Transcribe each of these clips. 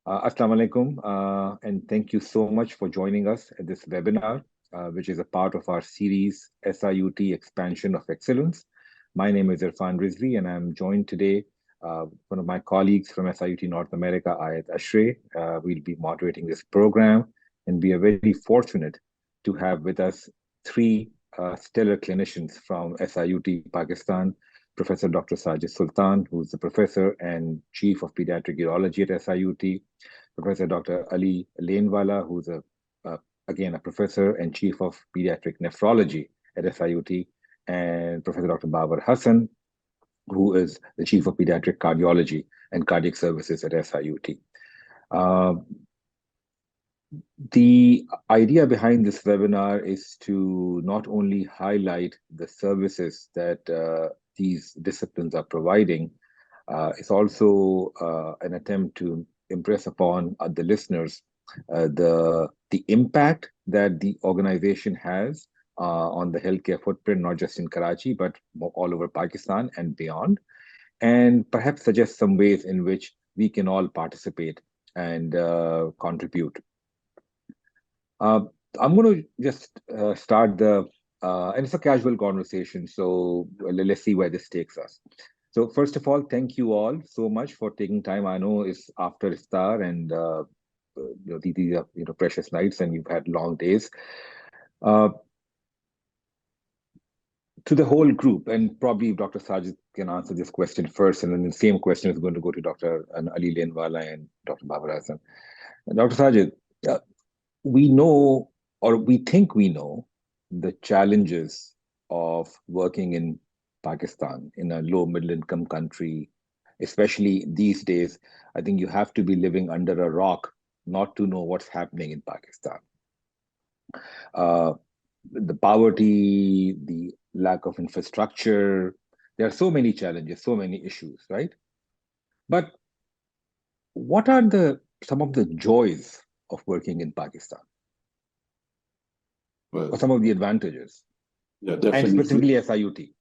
Assalamu alaikum, and thank you so much for joining us at this webinar, which is a part of our series SIUT Expansion of Excellence. My name is Irfan Rizvi, and I'm joined today one of my colleagues from SIUT North America, Aayet Ashary. We'll be moderating this program, and we are very fortunate to have with us three stellar clinicians from SIUT Pakistan. Professor Dr. Sajid Sultan, who's the professor and chief of pediatric urology at SIUT, Professor Dr. Ali Lanewala, who's again a professor and chief of pediatric nephrology at SIUT, and Professor Dr. Babar Hasan, who is the chief of pediatric cardiology and cardiac services at SIUT. The idea behind this webinar is to not only highlight the services that these disciplines are providing, it's also an attempt to impress upon the listeners the impact that the organization has on the healthcare footprint, not just in Karachi, but all over Pakistan and beyond, and perhaps suggest some ways in which we can all participate and contribute. I'm going to just start and it's a casual conversation, so let's see where this takes us. So first of all, thank you all so much for taking time. I know it's after Iftar and these are precious nights and you've had long days. To the whole group, and probably Dr. Sajid can answer this question first, and then the same question is going to go to Dr. Ali Lanewala and Dr. Babar Hasan. Dr. Sajid, we know, or we think we know, the challenges of working in Pakistan, in a low middle income country, especially these days. I think you have to be living under a rock not to know what's happening in Pakistan. The poverty, the lack of infrastructure, there are so many challenges, so many issues, right? But what are some of the joys of working in Pakistan? Well, or some of the advantages? Yeah, definitely. And specifically SIUT.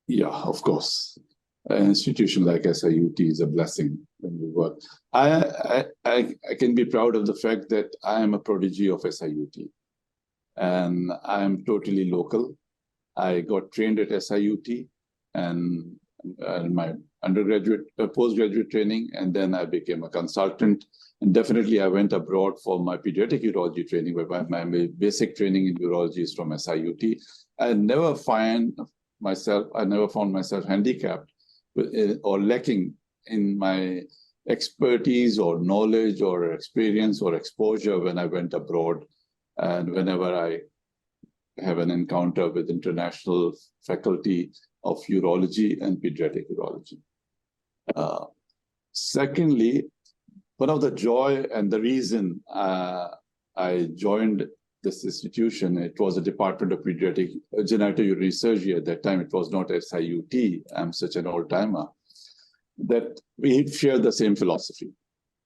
Yeah, of course. An institution like SIUT is a blessing when you work. I can be proud of the fact that I am a prodigy of SIUT. And I am totally local. I got trained at SIUT and my undergraduate, postgraduate training, and then I became a consultant. And definitely I went abroad for my pediatric urology training, but my basic training in urology is from SIUT. I never found myself handicapped or lacking in my expertise or knowledge or experience or exposure when I went abroad. And whenever I have an encounter with international faculty of urology and pediatric urology. Secondly, one of the joy and the reason I joined this institution, it was a Department of Pediatric Genital Surgery at that time. It was not SIUT. I'm such an old-timer. That we share the same philosophy.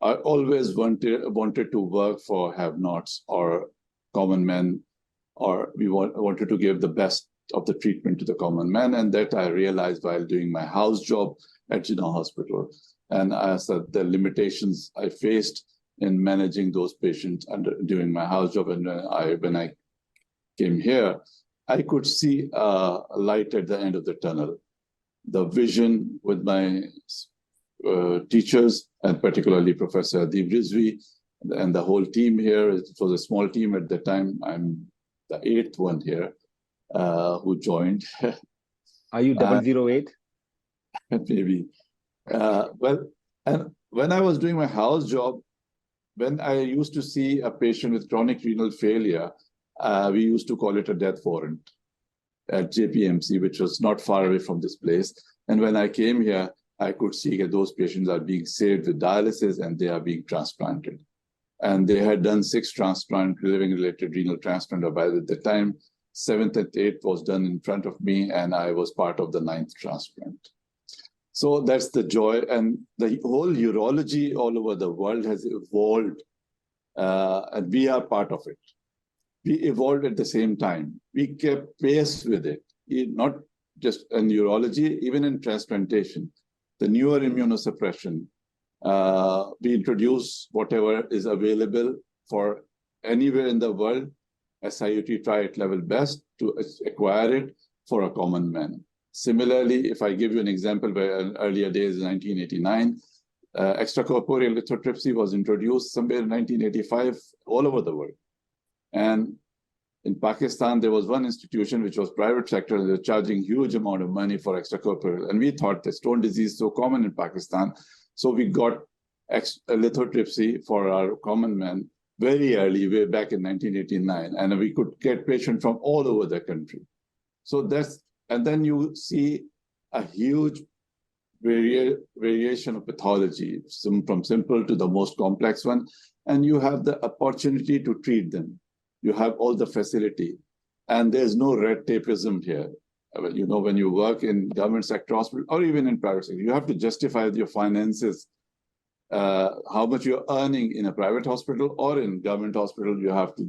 I always wanted to work for have-nots or common men, or we wanted to give the best of the treatment to the common man, and that I realized while doing my house job at Jinnah Hospital. And as the limitations I faced in managing those patients during my house job, and when I came here, I could see a light at the end of the tunnel. The vision with my teachers, and particularly Professor Sajid Rizvi, and the whole team here. It was a small team at the time. I'm the 8th one here who joined. Are you 008? Maybe. Well, and when I was doing my house job, when I used to see a patient with chronic renal failure, we used to call it a death warrant at JPMC, which was not far away from this place. And when I came here, I could see that those patients are being saved with dialysis and they are being transplanted. And they had done 6 transplant, living-related renal transplant. By the time 7th and 8th was done in front of me, and I was part of the 9th transplant. So that's the joy. And the whole urology all over the world has evolved, and we are part of it. We evolved at the same time. We kept pace with it, not just in urology, even in transplantation. The newer immunosuppression, We introduce whatever is available for anywhere in the world. SIUT try at level best to acquire it for a common man. Similarly, if I give you an example, where in earlier days in 1989, extracorporeal lithotripsy was introduced somewhere in 1985 all over the world. And in Pakistan, there was one institution which was private sector, they were charging huge amount of money for extracorporeal. And we thought that stone disease is so common in Pakistan. So we got lithotripsy for our common man very early, way back in 1989. And we could get patients from all over the country. So that's, and then you see a huge variation of pathology, from simple to the most complex one. And you have the opportunity to treat them. You have all the facility, and there's no red tapeism here. You know, when you work in government sector hospital or even in private sector, you have to justify your finances, how much you're earning in a private hospital or in government hospital. You have to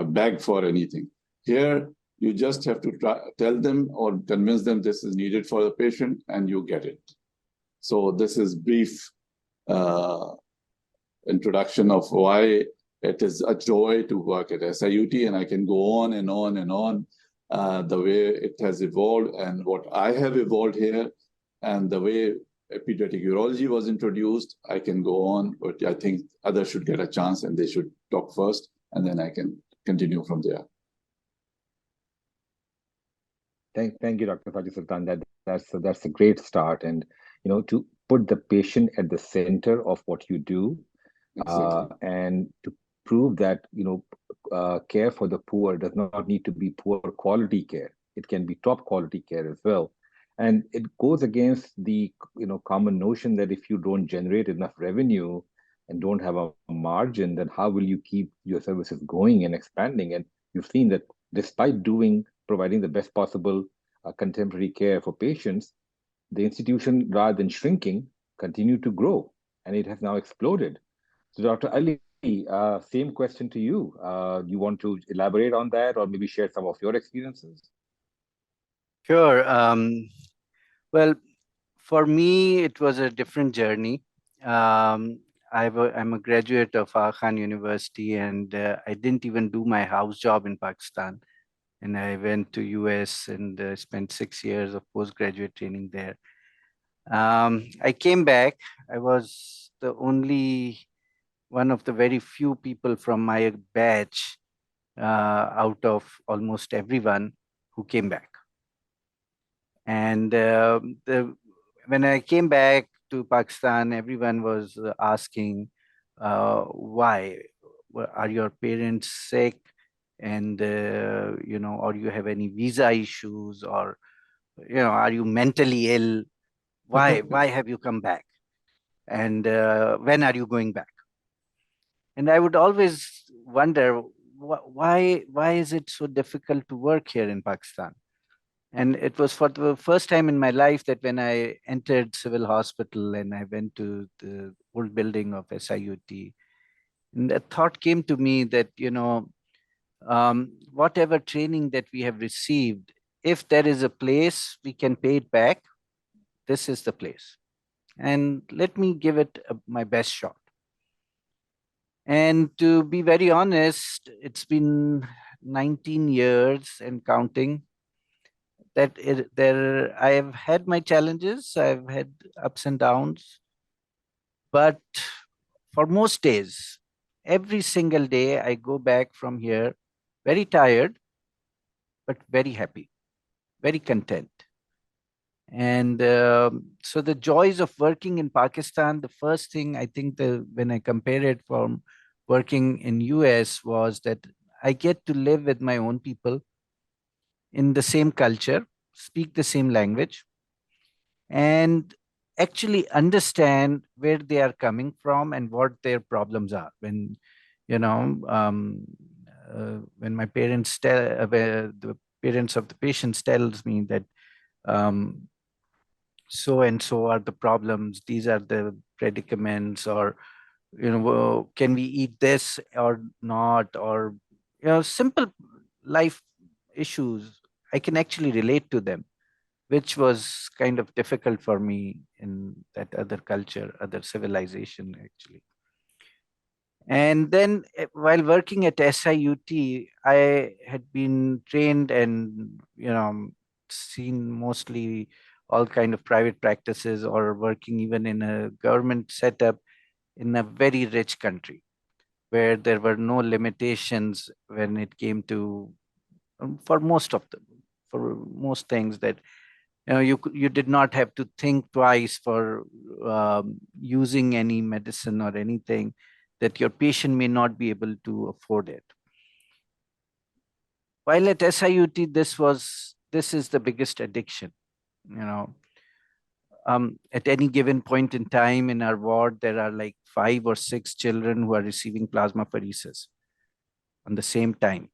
beg for anything. Here, you just have to tell them or convince them this is needed for the patient, and you get it. So this is brief introduction of why it is a joy to work at SIUT, and I can go on and on and on the way it has evolved and what I have evolved here, and the way pediatric urology was introduced. I can go on, but I think others should get a chance and they should talk first, and then I can continue from there. Thank you, Dr. Sajid Sultan. That's a great start, and to put the patient at the center of what you do, exactly. And to prove that care for the poor does not need to be poor quality care. It can be top quality care as well, and it goes against the common notion that if you don't generate enough revenue and don't have a margin, then how will you keep your services going and expanding? And you've seen that despite providing the best possible contemporary care for patients, the institution, rather than shrinking, continued to grow, and it has now exploded. So, Dr. Ali, same question to you. You want to elaborate on that, or maybe share some of your experiences? Sure. Well, for me, it was a different journey. I'm a graduate of Khan University, and I didn't even do my house job in Pakistan. And I went to US and spent 6 years of postgraduate training there. I came back. I was the only one of the very few people from my batch out of almost everyone who came back. And when I came back to Pakistan, everyone was asking, why? Are your parents sick? And, or you have any visa issues, or, are you mentally ill? Why have you come back? And when are you going back? And I would always wonder, why is it so difficult to work here in Pakistan? And it was for the first time in my life that when I entered civil hospital and I went to the old building of SIUT, and the thought came to me that, whatever training that we have received, if there is a place we can pay it back, this is the place. And let me give it my best shot. And to be very honest, it's been 19 years and counting that I have had my challenges, I've had ups and downs, but for most days, every single day I go back from here very tired, but very happy, very content. And so the joys of working in Pakistan, the first thing I think when I compare it from working in US was that I get to live with my own people in the same culture, speak the same language, and actually understand where they are coming from and what their problems are. When, when my parents the parents of the patients tells me that so and so are the problems, these are the predicaments, or can we eat this or not, or simple life issues, I can actually relate to them which was kind of difficult for me in that other culture, other civilization, actually. And then while working at SIUT, I had been trained and, seen mostly all kind of private practices or working even in a government setup in a very rich country where there were no limitations when it came to, for most of them, for most things that, you did not have to think twice for using any medicine or anything, that your patient may not be able to afford it. While at SIUT, this is the biggest addiction. At any given point in time in our ward, there are like 5 or 6 children who are receiving plasmapheresis on the same time.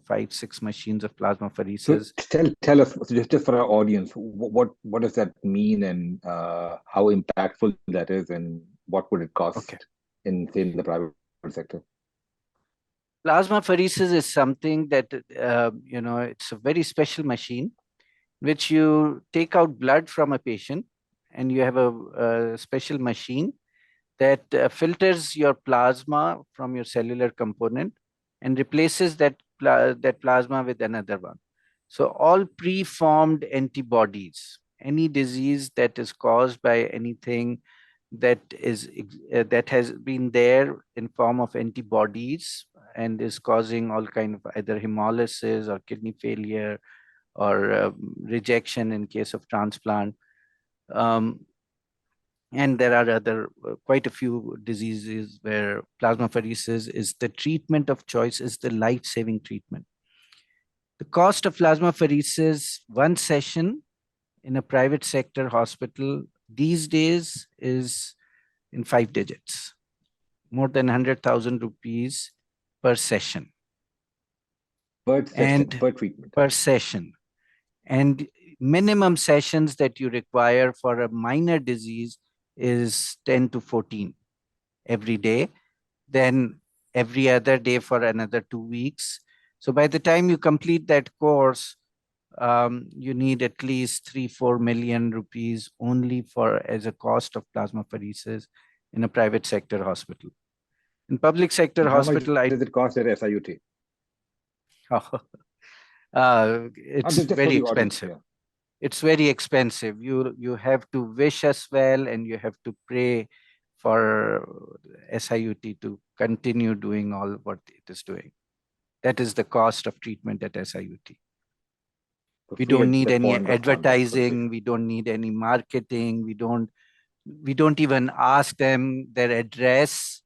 5, 6 machines of plasmapheresis. So tell us, just for our audience, what does that mean, and how impactful that is, and what would it cost in the private sector? Plasmapheresis is something that, it's a very special machine, which you take out blood from a patient, and you have a special machine that filters your plasma from your cellular component and replaces that plasma with another one. So all preformed antibodies, any disease that is caused by anything that has been there in form of antibodies and is causing all kind of either hemolysis or kidney failure or rejection in case of transplant. And there are other quite a few diseases where plasmapheresis is the treatment of choice, is the life-saving treatment. The cost of plasmapheresis, one session in a private sector hospital these days is in 5 digits, more than 100,000 rupees per session. Per treatment. Per session. And minimum sessions that you require for a minor disease is 10 to 14 every day, then every other day for another 2 weeks. So by the time you complete that course, you need at least 3-4 million rupees only as a cost of plasmapheresis in a private sector hospital. In public sector hospital, how much does it cost at SIUT? It's very expensive. Yeah. It's very expensive. You have to wish us well, and you have to pray for SIUT to continue doing all what it is doing. That is the cost of treatment at SIUT. We don't need any advertising. We don't need any marketing. We don't even ask them their address.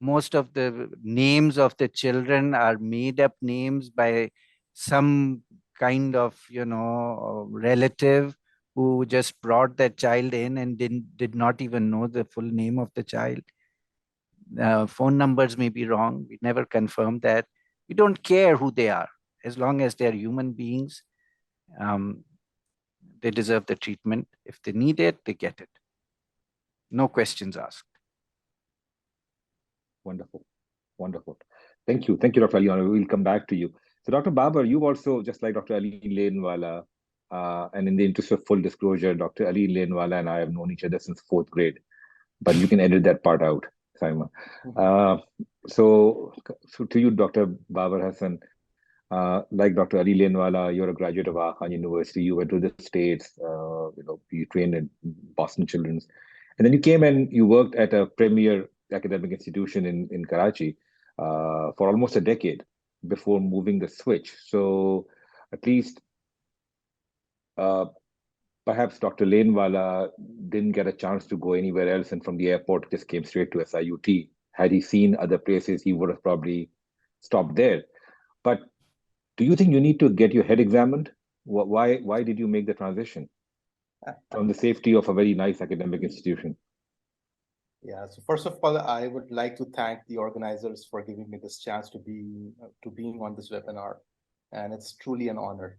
Most of the names of the children are made up names by some kind of, relative who just brought that child in and did not even know the full name of the child. Phone numbers may be wrong. We never confirm that. We don't care who they are. As long as they're human beings, they deserve the treatment. If they need it, they get it. No questions asked. Wonderful. Wonderful. Thank you. Thank you, Dr. Ali. We'll come back to you. So, Dr. Babar, you've also, just like Dr. Ali Lanewala, and in the interest of full disclosure, Dr. Ali Lanewala and I have known each other since 4th grade, but you can edit that part out, Saima. So to you, Dr. Babar Hasan, like Dr. Ali Lanewala, you're a graduate of Aga Khan University. You went to the States, you trained at Boston Children's. And then you came and you worked at a premier academic institution in Karachi for almost a decade before moving the switch. So at least perhaps Dr. Lanewala didn't get a chance to go anywhere else, and from the airport just came straight to SIUT. Had he seen other places, he would have probably stopped there. But do you think you need to get your head examined? Why did you make the transition from the safety of a very nice academic institution? Yeah, so first of all, I would like to thank the organizers for giving me this chance to being on this webinar, and it's truly an honor.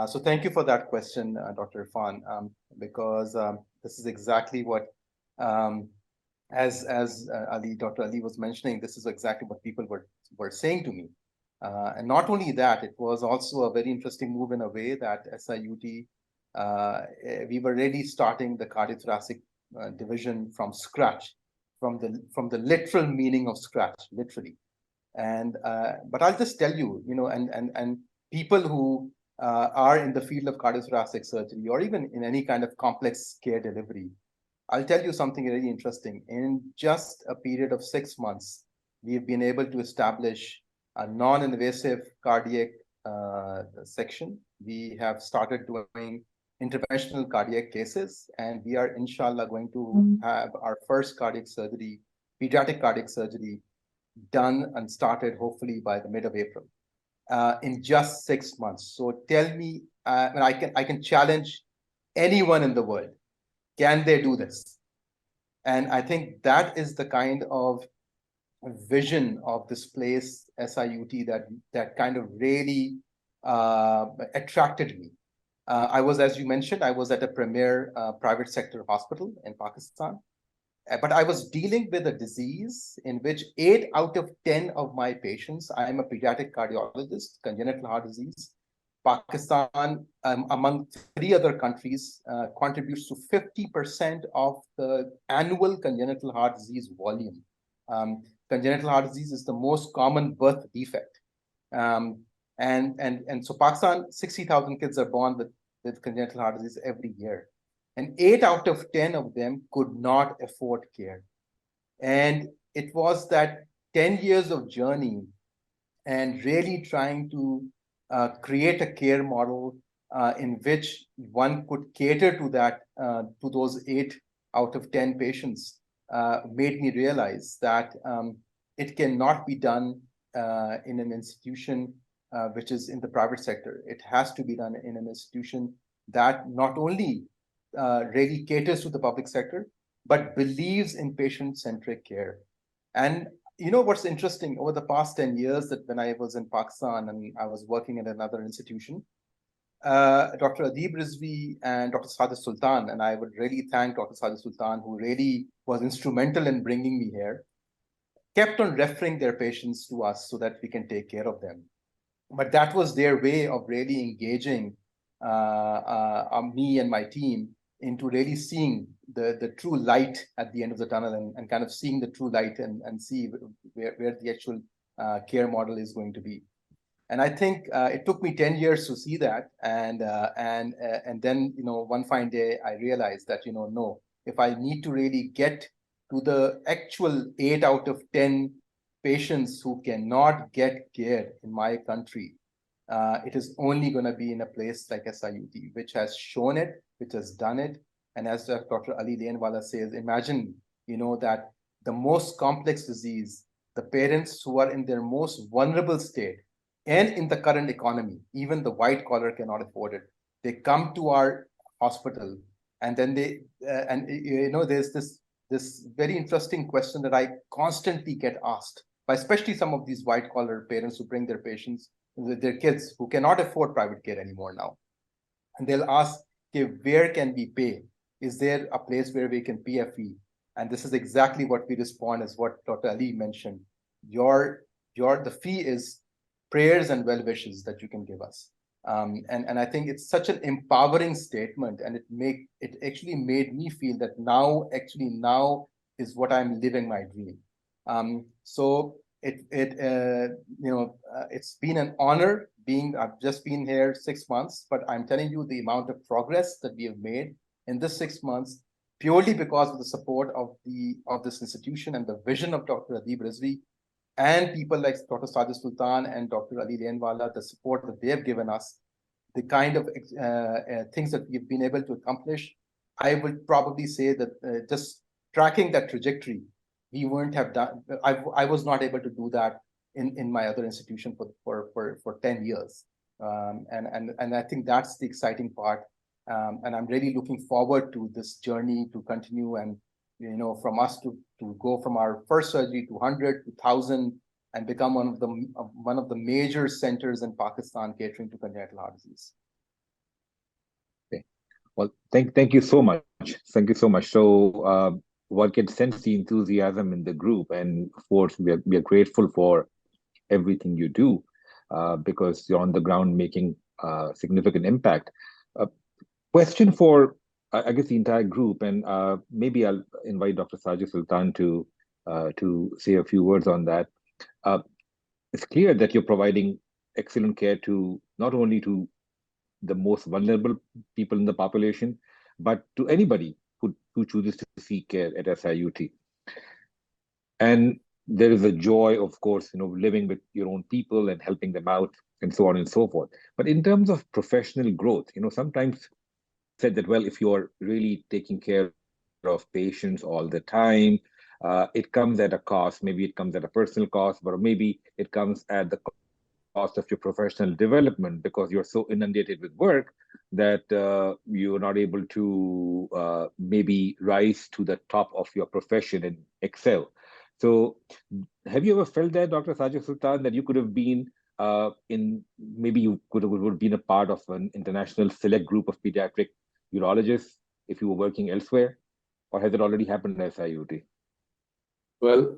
So thank you for that question, Dr. Irfan, because this is exactly what, as Dr. Ali was mentioning, this is exactly what people were saying to me. And not only that, it was also a very interesting move in a way that SIUT we were really starting the cardiothoracic division from scratch, from the literal meaning of scratch, literally. And but I'll just tell you, and people who are in the field of cardiothoracic surgery or even in any kind of complex care delivery, I'll tell you something really interesting. In just a period of 6 months, we've been able to establish a non-invasive cardiac section. We have started doing interventional cardiac cases, and we are inshallah going to have our first cardiac surgery, pediatric cardiac surgery, done and started hopefully by the mid of April, in just 6 months. So tell me, I can challenge anyone in the world. Can they do this? And I think that is the kind of vision of this place, SIUT, that kind of really attracted me. I was, as you mentioned, I was at a premier private sector hospital in Pakistan. But I was dealing with a disease in which 8 out of 10 of my patients, I am a pediatric cardiologist, congenital heart disease. Pakistan, among 3 other countries, contributes to 50% of the annual congenital heart disease volume. Congenital heart disease is the most common birth defect. And so Pakistan, 60,000 kids are born with congenital heart disease every year. And 8 out of 10 of them could not afford care. And it was that 10 years of journey and really trying to create a care model in which one could cater to that, to those 8 out of 10 patients, made me realize that it cannot be done in an institution which is in the private sector. It has to be done in an institution that not only really caters to the public sector, but believes in patient-centric care. And what's interesting, over the past 10 years that when I was in Pakistan and I was working at another institution, Dr. Adib Rizvi and Dr. Sajid Sultan, and I would really thank Dr. Sajid Sultan, who really was instrumental in bringing me here, kept on referring their patients to us so that we can take care of them. But that was their way of really engaging me and my team into really seeing the true light at the end of the tunnel and kind of seeing the true light and see where the actual care model is going to be. And I think it took me 10 years to see that. And then, one fine day, I realized that, no, if I need to really get to the actual 8 out of 10 patients who cannot get care in my country, it is only going to be in a place like SIUT, which has shown it, which has done it. And as Dr. Ali Lanewala says, imagine, that the most complex disease, the parents who are in their most vulnerable state, and in the current economy, even the white collar cannot afford it. They come to our hospital, and then there's this very interesting question that I constantly get asked by especially some of these white collar parents who bring their patients, their kids who cannot afford private care anymore now. And they'll ask, okay, where can we pay? Is there a place where we can pay a fee? And this is exactly what we respond, is what Dr. Ali mentioned. The fee is prayers and well wishes that you can give us. And I think it's such an empowering statement, and it actually made me feel that now is what I'm living my dream. So it's been an honor I've just been here 6 months, but I'm telling you the amount of progress that we have made in this 6 months, purely because of the support of this institution and the vision of Dr. Adib Rizvi and people like Dr. Sajid Sultan and Dr. Ali Lanewala, the support that they have given us, the kind of things that we've been able to accomplish. I would probably say that just tracking that trajectory, we wouldn't have done. I was not able to do that in my other institution for 10 years, and I think that's the exciting part. And I'm really looking forward to this journey to continue, and from us to go from our first surgery to 100 to 1,000 and become one of the major centers in Pakistan catering to congenital heart disease. Okay. Well, thank you so much. Thank you so much. So one can sense the enthusiasm in the group, and of course we are grateful for everything you do, because you're on the ground making significant impact. Question for, I guess, the entire group, and maybe I'll invite Dr. Sajid Sultan to say a few words on that. It's clear that you're providing excellent care to not only to the most vulnerable people in the population, but to anybody who chooses to seek care at SIUT. And there is a joy, of course, living with your own people and helping them out and so on and so forth. But in terms of professional growth, sometimes said that, well, if you're really taking care of patients all the time, it comes at a cost. Maybe it comes at a personal cost, but maybe it comes at the cost of your professional development because you're so inundated with work that you're not able to maybe rise to the top of your profession and excel. So have you ever felt that, Dr. Sajid Sultan, that you could have been maybe you would have been a part of an international select group of pediatric urologists if you were working elsewhere? Or has it already happened at SIUT? Well,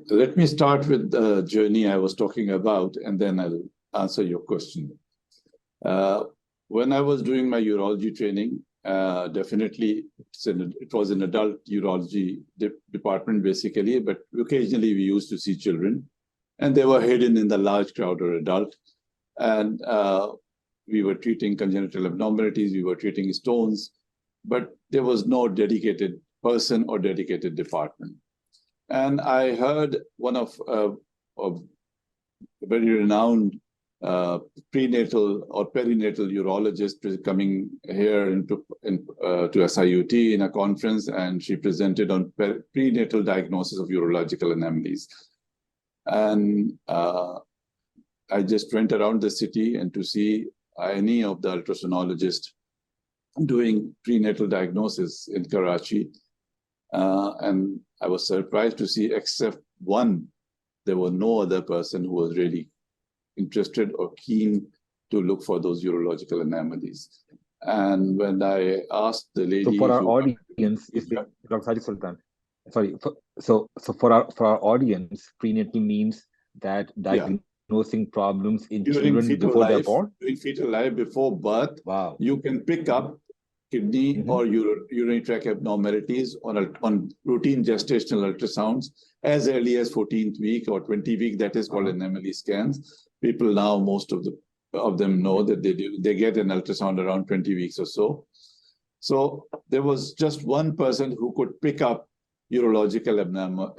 let me start with the journey I was talking about, and then I'll answer your question. When I was doing my urology training, definitely it was an adult urology department, basically, but occasionally we used to see children, and they were hidden in the large crowd or adult. And we were treating congenital abnormalities, we were treating stones, but there was no dedicated person or dedicated department. And I heard one of a very renowned prenatal or perinatal urologist coming here to SIUT in a conference, and she presented on prenatal diagnosis of urological anomalies. And I just went around the city and to see any of the ultrasonologists doing prenatal diagnosis in Karachi. And I was surprised to see, except one, there was no other person who was really interested or keen to look for those urological anomalies. And when I asked the lady... So for our audience, Dr. Sajid Sultan, sorry, so for our audience, prenatal means that diagnosing problems in children before they're born? During fetal life, before birth, wow. You can pick up kidney or urinary tract abnormalities on routine gestational ultrasounds as early as 14th week or 20 week. That is called anomaly scans. People now, most of them know that they get an ultrasound around 20 weeks or so. So there was just one person who could pick up urological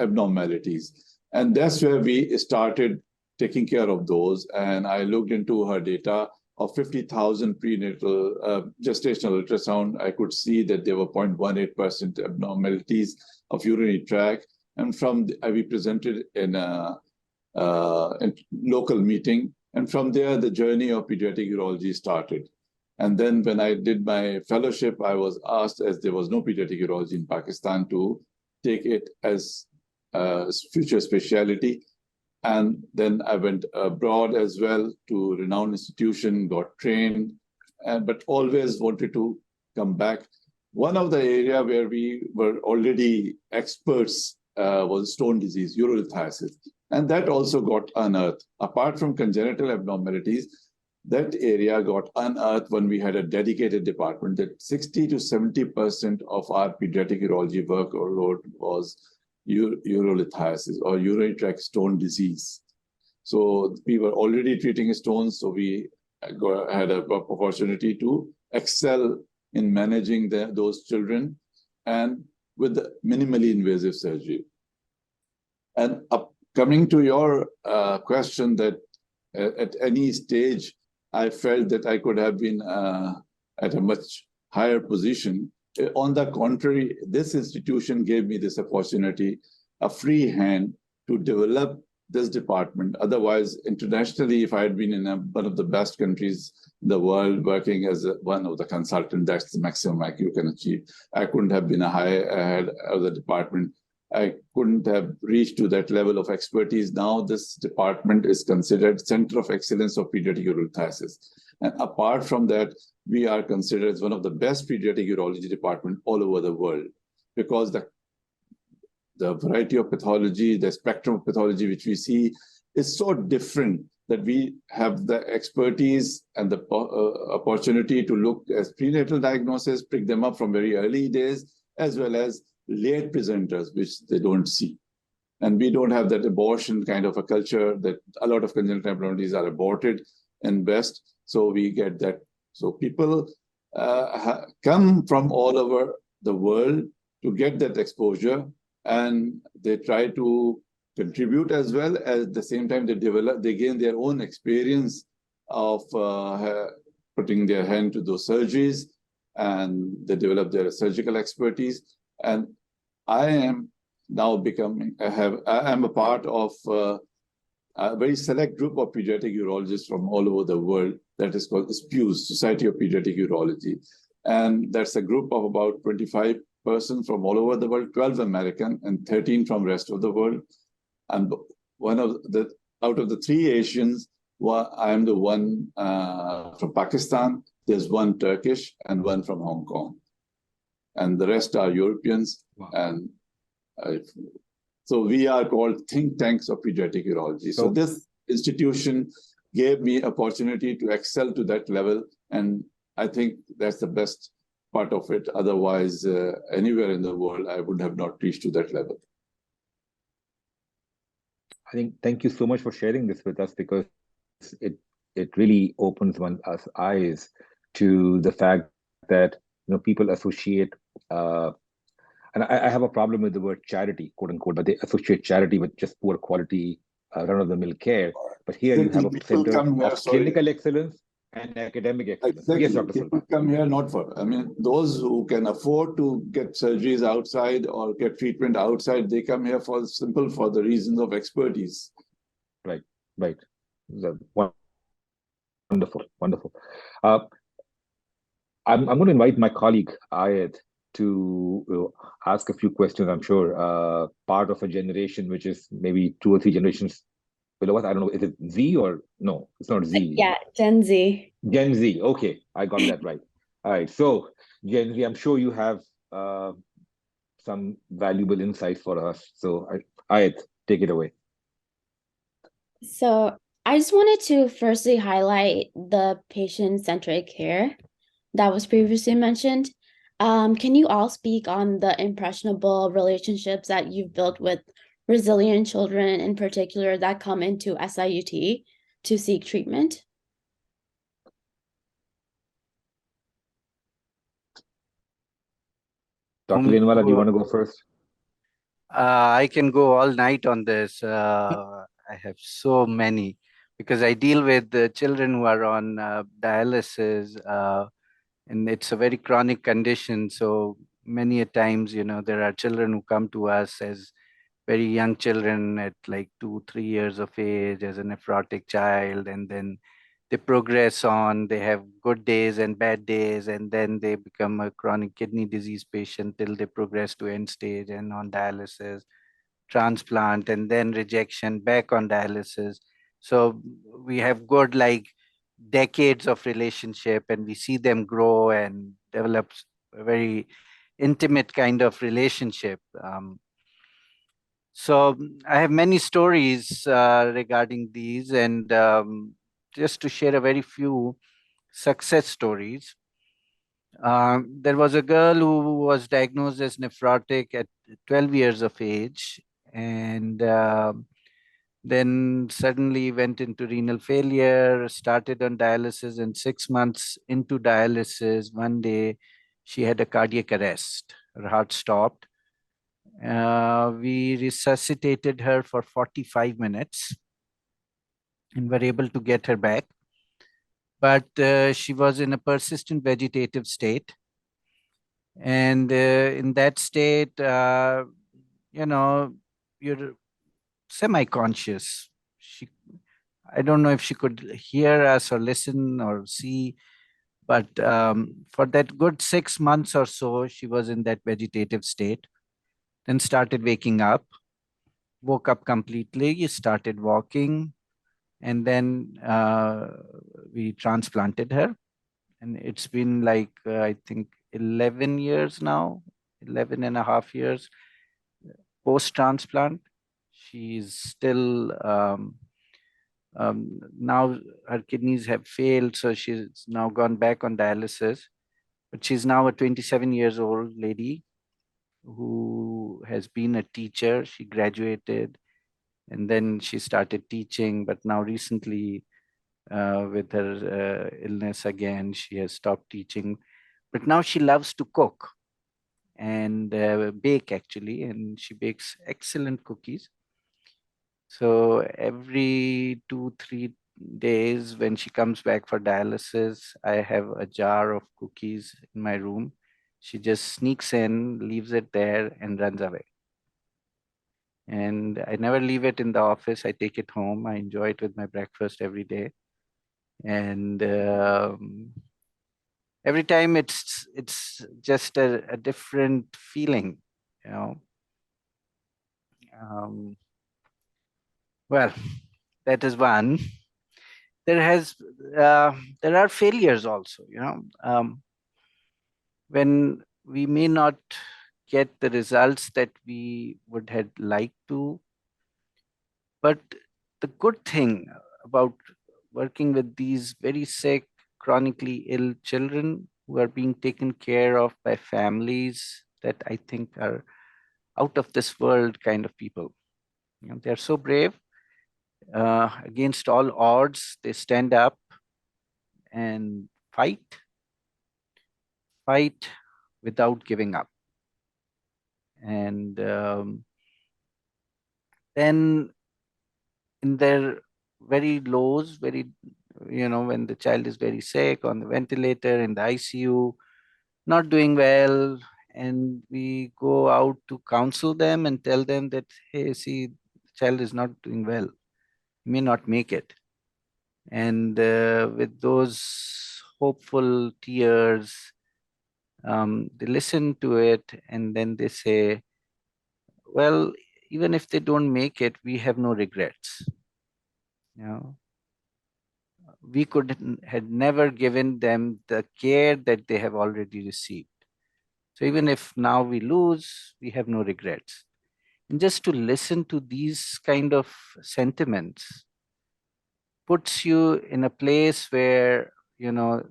abnormalities. And that's where we started taking care of those. And I looked into her data of 50,000 prenatal gestational ultrasound. I could see that there were 0.18% abnormalities of urinary tract. And we presented in a local meeting. And from there, the journey of pediatric urology started. And then when I did my fellowship, I was asked, as there was no pediatric urology in Pakistan, to take it as a future specialty. And then I went abroad as well to a renowned institution, got trained, but always wanted to come back. One of the areas where we were already experts was stone disease, urolithiasis. And that also got unearthed. Apart from congenital abnormalities, that area got unearthed when we had a dedicated department that 60 to 70% of our pediatric urology workload was urolithiasis or urinary tract stone disease. So we were already treating stones, so we had an opportunity to excel in managing those children and with the minimally invasive surgery. And coming to your question that at any stage, I felt that I could have been at a much higher position. On the contrary, this institution gave me this opportunity, a free hand to develop this department. Otherwise, internationally, if I had been in one of the best countries in the world, working as one of the consultants, that's the maximum you can achieve. I couldn't have been a high head of the department. I couldn't have reached to that level of expertise. Now this department is considered Center of Excellence of Pediatric Urolithiasis. And apart from that, we are considered as one of the best pediatric urology department all over the world, because the variety of pathology, the spectrum of pathology which we see is so different that we have the expertise and the opportunity to look at prenatal diagnosis, pick them up from very early days, as well as late presenters, which they don't see. And we don't have that abortion kind of a culture that a lot of congenital abnormalities are aborted in West. So we get that. So people come from all over the world to get that exposure, and they try to contribute as well. At the same time, they gain their own experience of putting their hand to those surgeries, and they develop their surgical expertise. And I am now I am a part of a very select group of pediatric urologists from all over the world that is called SPUS, Society of Pediatric Urology. And that's a group of about 25 persons from all over the world, 12 American and 13 from rest of the world. And out of the 3 Asians, I am the one from Pakistan, there's 1 Turkish and 1 from Hong Kong. And the rest are Europeans. Wow. And so we are called think tanks of pediatric urology. So this institution gave me opportunity to excel to that level. And I think that's the best part of it. Otherwise, anywhere in the world, I would have not reached to that level. I think thank you so much for sharing this with us, because it really opens one's eyes to the fact that people associate and I have a problem with the word charity, quote unquote, but they associate charity with just poor quality, run-of-the-mill care. But here you have a center of clinical excellence and academic excellence. Exactly. Yes, Dr. People come here not for, those who can afford to get surgeries outside or get treatment outside, they come here for the reasons of expertise. Right. Wonderful. I'm going to invite my colleague, Ayet, to ask a few questions. I'm sure part of a generation which is maybe 2 or 3 generations below us. I don't know, is it Z or no? It's not Z. Yeah, Gen Z. Gen Z. Okay, I got that right. All right. So Gen Z, I'm sure you have some valuable insights for us. So Ayet, take it away. So I just wanted to firstly highlight the patient-centric care that was previously mentioned. Can you all speak on the impressionable relationships that you've built with resilient children in particular that come into SIUT to seek treatment? Dr. Lanewala, do you want to go first? I can go all night on this. I have so many, because I deal with the children who are on dialysis, and it's a very chronic condition. So many a times, there are children who come to us as very young children at like 2-3 years of age as a nephrotic child, and then they progress on. They have good days and bad days, and then they become a chronic kidney disease patient till they progress to end stage and on dialysis, transplant, and then rejection, back on dialysis. So we have good decades of relationship, and we see them grow and develop a very intimate kind of relationship. So I have many stories regarding these, and just to share a very few success stories. There was a girl who was diagnosed as nephrotic at 12 years of age, and then suddenly went into renal failure, started on dialysis, and 6 months into dialysis, one day she had a cardiac arrest. Her heart stopped. We resuscitated her for 45 minutes and were able to get her back. But she was in a persistent vegetative state. And in that state, you're semi-conscious. I don't know if she could hear us or listen or see, but for that good 6 months or so, she was in that vegetative state. Then started waking up, woke up completely, started walking, and then we transplanted her. And it's been I think 11 years now, 11 and a half years post-transplant. She's still Now her kidneys have failed, so she's now gone back on dialysis. But she's now a 27 years old lady who has been a teacher. She graduated and then she started teaching, but now recently with her illness again, she has stopped teaching. But now she loves to cook and bake actually, and she bakes excellent cookies. So every 2-3 days when she comes back for dialysis, I have a jar of cookies in my room. She just sneaks in, leaves it there and runs away. And I never leave it in the office. I take it home. I enjoy it with my breakfast every day. And every time it's just a different feeling, you know. Well, that is one. There are failures also, you know, when we may not get the results that we would have liked to. But the good thing about working with these very sick, chronically ill children who are being taken care of by families that I think are out of this world kind of people. You know, they're so brave. Against all odds, they stand up and fight without giving up. And then in their very lows, you know, when the child is very sick, on the ventilator, in the ICU, not doing well, and we go out to counsel them and tell them that, hey, see, the child is not doing well, may not make it. And with those hopeful tears, they listen to it and then they say, well, even if they don't make it, we have no regrets. You know, we had never given them the care that they have already received. So even if now we lose, we have no regrets. And just to listen to these kind of sentiments puts you in a place where, you know,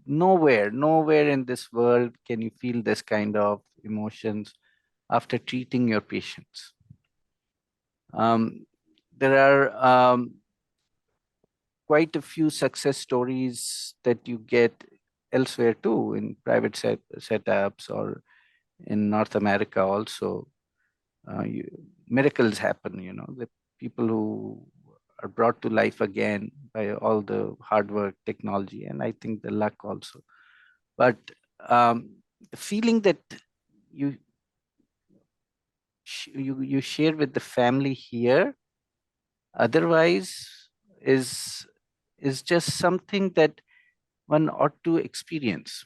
nowhere in this world can you feel this kind of emotions after treating your patients. There are quite a few success stories that you get elsewhere too, in private setups or in North America also. Miracles happen, you know, the people who are brought to life again by all the hard work, technology, and I think the luck also. But the feeling that you share with the family here, otherwise, is just something that one ought to experience.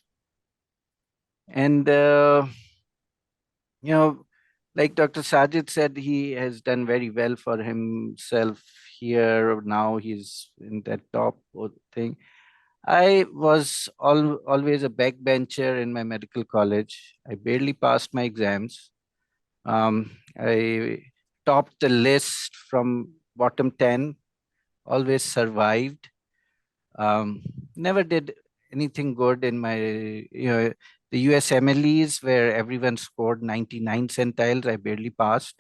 And you know, like Dr. Sajid said, he has done very well for himself here. Now he's in that top thing. I was always a backbencher in my medical college. I barely passed my exams. I topped the list from bottom 10, always survived. Never did anything good in my, you know, the USMLEs where everyone scored 99 centiles. I barely passed.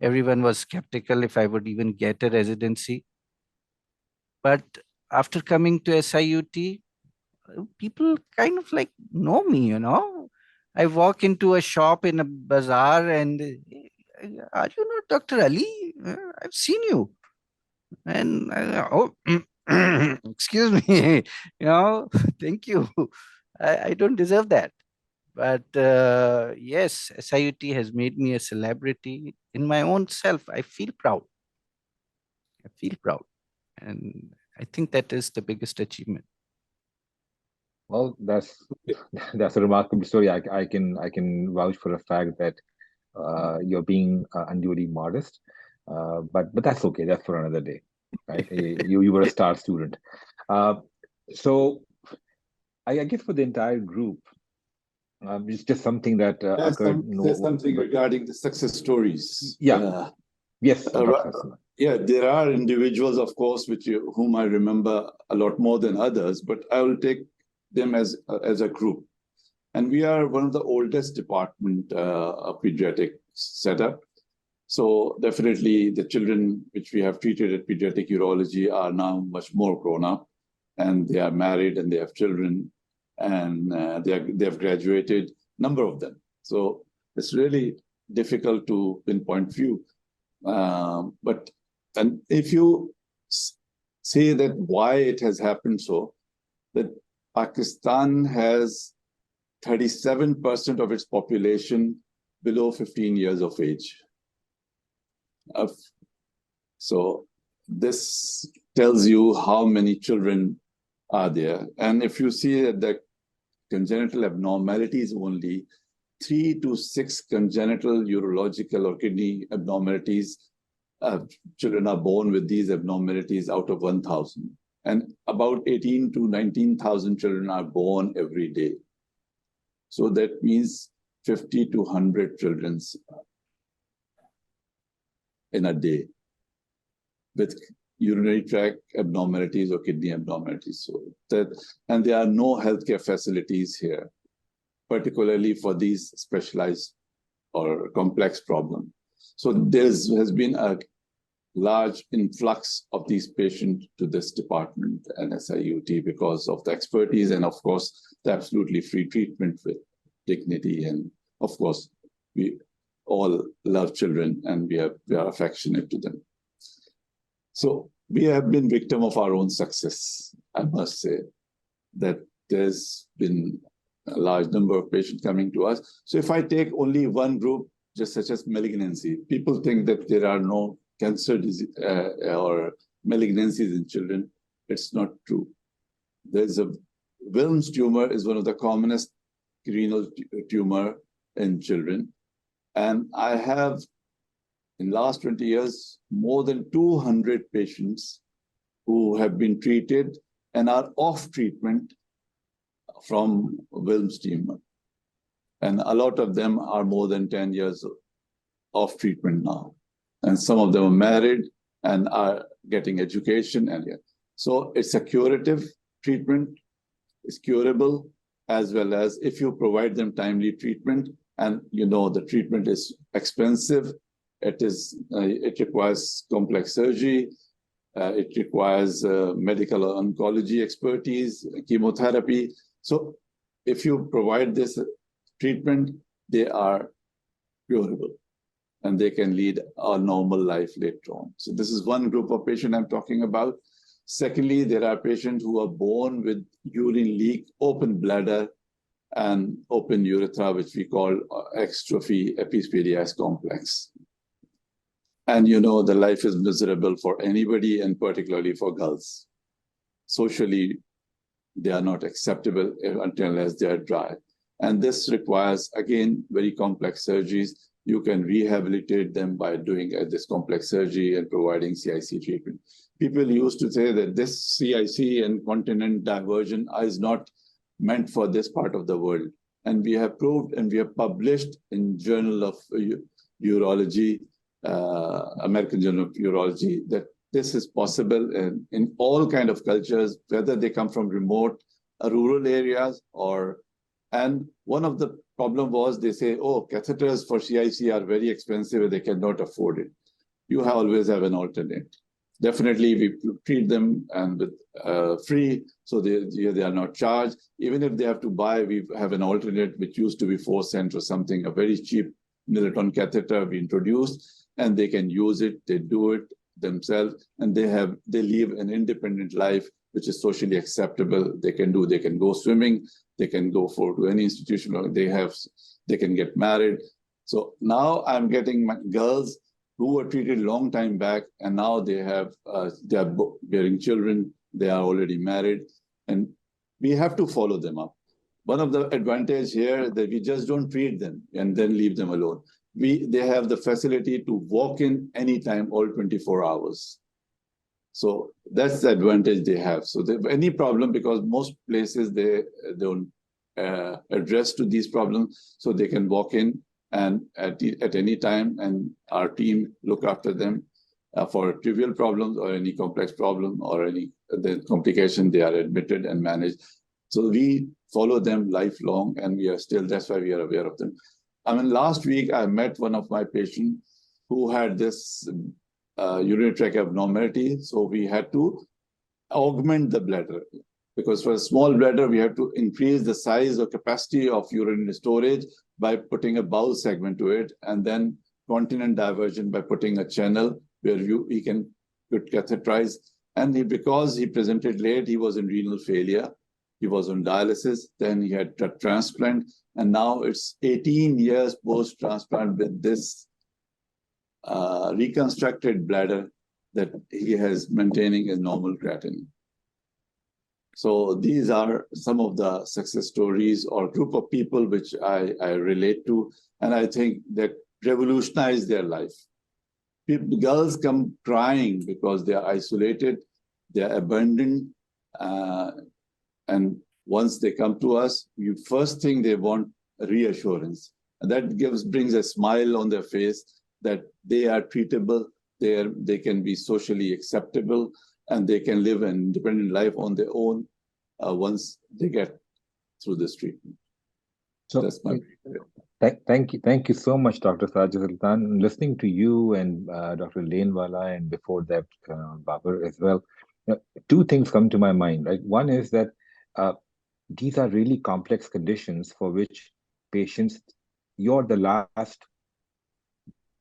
Everyone was skeptical if I would even get a residency. But after coming to SIUT, people kind of like know me, you know. I walk into a shop in a bazaar and, are you not Dr. Ali? I've seen you. And oh, excuse me, you know, thank you. I don't deserve that. But yes, SIUT has made me a celebrity in my own self. I feel proud. I feel proud. And I think that is the biggest achievement. Well, that's a remarkable story. I can vouch for the fact that you're being unduly modest, but that's okay. That's for another day, right? You were a star student. So I guess for the entire group, it's just something that occurred. There's something regarding the success stories. Yeah. Yes, Dr. Hasan. Yeah, there are individuals, of course, whom I remember a lot more than others, but I will take them as a group. And we are one of the oldest department of pediatric setup. So definitely the children which we have treated at pediatric urology are now much more grown up, and they are married and they have children, and they have graduated, number of them. So it's really difficult to pinpoint few. But if you say that why it has happened so, that Pakistan has 37% of its population below 15 years of age. So this tells you how many children are there. And if you see that the congenital abnormalities, only 3 to 6 congenital urological or kidney abnormalities, children are born with these abnormalities out of 1,000. And about 18 to 19,000 children are born every day. So that means 50 to 100 children in a day with urinary tract abnormalities or kidney abnormalities. And there are no healthcare facilities here, particularly for these specialized or complex problems. So there has been a large influx of these patients to this department and SIUT because of the expertise and, of course, the absolutely free treatment with dignity. And, of course, we all love children and we are affectionate to them. So we have been victim of our own success, I must say, that there's been a large number of patients coming to us. So if I take only one group, just such as malignancy, people think that there are no cancer disease, or malignancies in children. It's not true. There's a Wilms tumor is one of the commonest renal tumor in children. And I have, in the last 20 years, more than 200 patients who have been treated and are off treatment from Wilms tumor. And a lot of them are more than 10 years off treatment now. And some of them are married and are getting education. So it's a curative treatment, it's curable, as well as if you provide them timely treatment, and the treatment is expensive, it requires complex surgery, it requires medical oncology expertise, chemotherapy. So if you provide this treatment, they are curable and they can lead a normal life later on. So this is one group of patients I'm talking about. Secondly, there are patients who are born with urine leak, open bladder, and open urethra, which we call extrophy epispadias complex. And the life is miserable for anybody, and particularly for girls. Socially, they are not acceptable unless they are dry. And this requires, again, very complex surgeries. You can rehabilitate them by doing this complex surgery and providing CIC treatment. People used to say that this CIC and continent diversion is not meant for this part of the world. And we have proved and we have published in Journal of Urology, American Journal of Urology, that this is possible in all kind of cultures, whether they come from remote rural areas and one of the problem was they say, oh, catheters for CIC are very expensive and they cannot afford it. You always have an alternate. Definitely, we treat them and with free, so they are not charged. Even if they have to buy, we have an alternate, which used to be 4 cents or something, a very cheap Niloton catheter we introduced, and they can use it, they do it themselves, and they live an independent life, which is socially acceptable. They can go swimming, they can go to any institution, or they can get married. So now I'm getting my girls who were treated long time back, and now they are bearing children, they are already married, and we have to follow them up. One of the advantage here that we just don't treat them and then leave them alone. They have the facility to walk in anytime, all 24 hours. So that's the advantage they have. So any problem, because most places they don't address to these problems, so they can walk in and at any time, and our team look after them. for trivial problems or any complex problem or any complication, they are admitted and managed. So we follow them lifelong, and we are still, that's why we are aware of them. I mean, last week I met one of my patients who had this urinary tract abnormality. So we had to augment the bladder, because for a small bladder, we have to increase the size or capacity of urinary storage by putting a bowel segment to it, and then continent diversion by putting a channel where he can get catheterized. And because he presented late, he was in renal failure. He was on dialysis. Then he had a transplant. And now it's 18 years post-transplant with this reconstructed bladder that he has maintaining a normal creatinine. So these are some of the success stories or group of people which I relate to, and I think that revolutionize their life. Girls come crying because they are isolated, they are abandoned, and once they come to us, first thing they want reassurance, and that brings a smile on their face that they are treatable, they can be socially acceptable, and they can live an independent life on their own once they get through this treatment. So that's my thank you so much, Dr. Sajid Sultan. Listening to you and Dr. Lanewala, and before that, Babar as well, two things come to my mind. Right, one is that these are really complex conditions for which patients, you're the last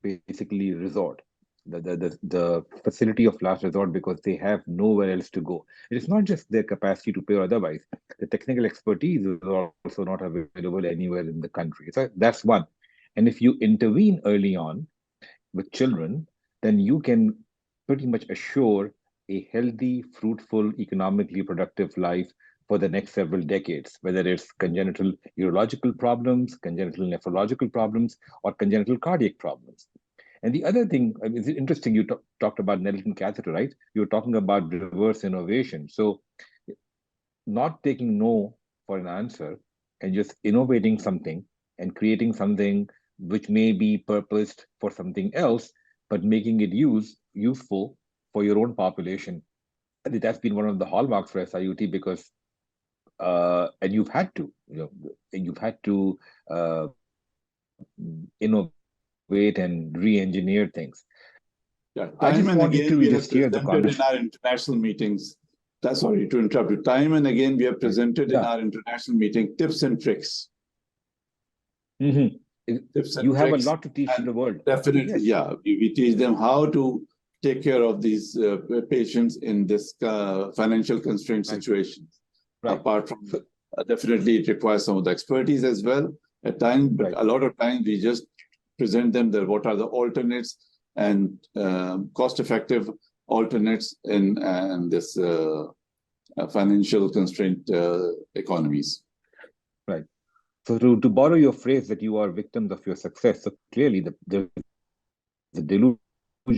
basically resort, the facility of last resort, because they have nowhere else to go. It is not just their capacity to pay or otherwise. The technical expertise is also not available anywhere in the country. So that's one. And if you intervene early on with children, then you can pretty much assure a healthy, fruitful, economically productive life for the next several decades, whether it's congenital urological problems, congenital nephrological problems, or congenital cardiac problems. And the other thing, I mean, it's interesting, you talked about Nelson catheter, right? You're talking about reverse innovation. So not taking no for an answer and just innovating something and creating something which may be purposed for something else, but making it useful for your own population. I think that's been one of the hallmarks for SIUT, because and you've had to innovate and re-engineer things. Yeah, I time just and wanted again to we have just hear the presented in our international meetings. Sorry to interrupt you. Time and again we have presented in our international meeting tips and tricks. Mm-hmm. Tips and you have tricks, a lot to teach the world. Definitely, yes. Yeah. We teach them how to take care of these patients in this financial constraint situations. Right. Apart from definitely it requires some of the expertise as well at times, but a lot of times we just present them what are the alternates and cost-effective alternates in this financial constraint economies. Right. So to borrow your phrase that you are victims of your success, so clearly there's a deluge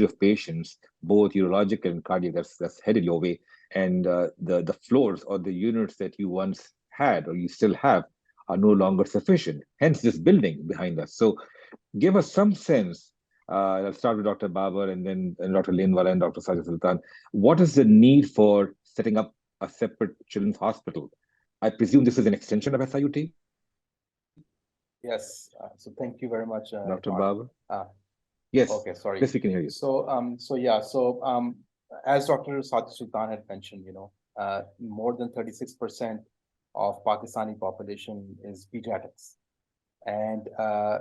of patients, both urological and cardiac, that's headed your way, and the floors or the units that you once had or you still have are no longer sufficient. Hence this building behind us. So give us some sense. I'll start with Dr. Babar and then Dr. Lanewala and Dr. Sajid Sultan. What is the need for setting up a separate children's hospital? I presume this is an extension of SIUT? Yes. So thank you very much, Dr. Babar. Yes. Okay, sorry. Yes, we can hear you. So, as Dr. Sajid Sultan had mentioned, more than 36% of Pakistani population is pediatrics. And,